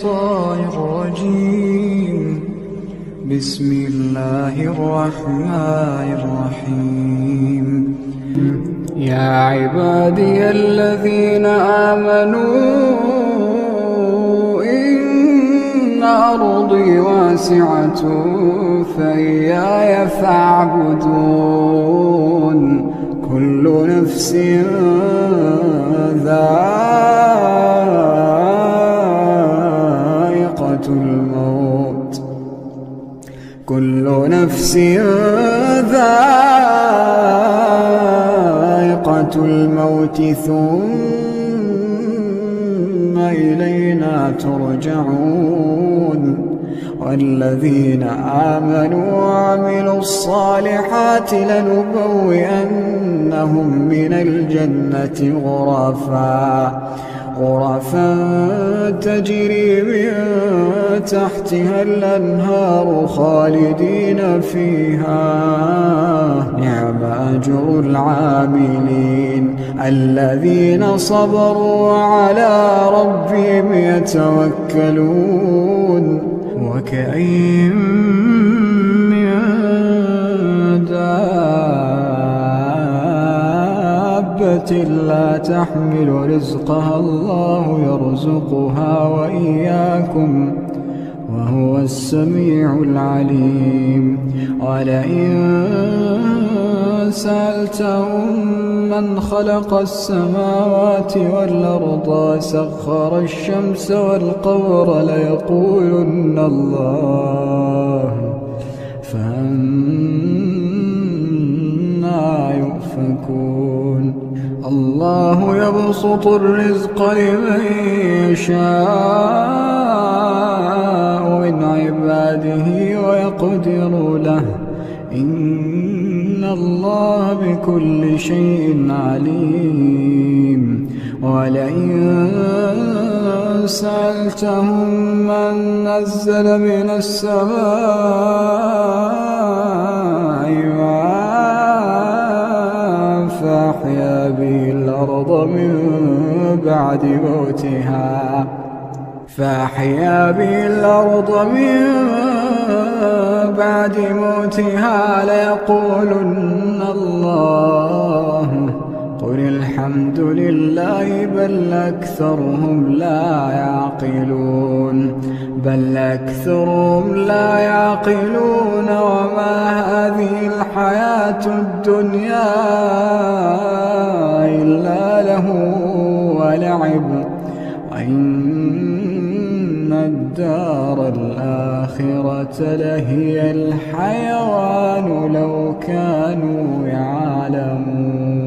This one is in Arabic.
الشيطان الرجيم. بسم الله الرحمن الرحيم. يا عبادي الذين آمنوا إن أرضي واسعة فإياي فاعبدون. كل نفس ذائقة الموت، كل نفس ذائقة الموت ثم إلينا ترجعون. والذين آمنوا وعملوا الصالحات لنبوئنهم من الجنة غرفا تجري من تحتها الأنهار خالدين فيها. نعم أجر العاملين الذين صبروا وعلى ربهم يتوكلون. وكأين من دابة لا تحمل رزقها الله يرزقها وإياكم وهو السميع العليم. ولئن سألتهم من خلق السماوات والأرض وسخر الشمس والقمر ليقولن الله، فأنى يؤفكون. الله يبسط الرزق لمن يشاء من عباده ويقدر له، إن الله بكل شيء عليم. ولئن سألتهم من نزل من السماء ماء فأحيا به الأرض من بعد موتها ليقولن الله. قل الحمد لله بل أكثرهم لا يعقلون. وما هذه الحياة الدنيا إلا له ولعب، وإن الدار الآخرة لهي الحيوان لو كانوا يعلمون.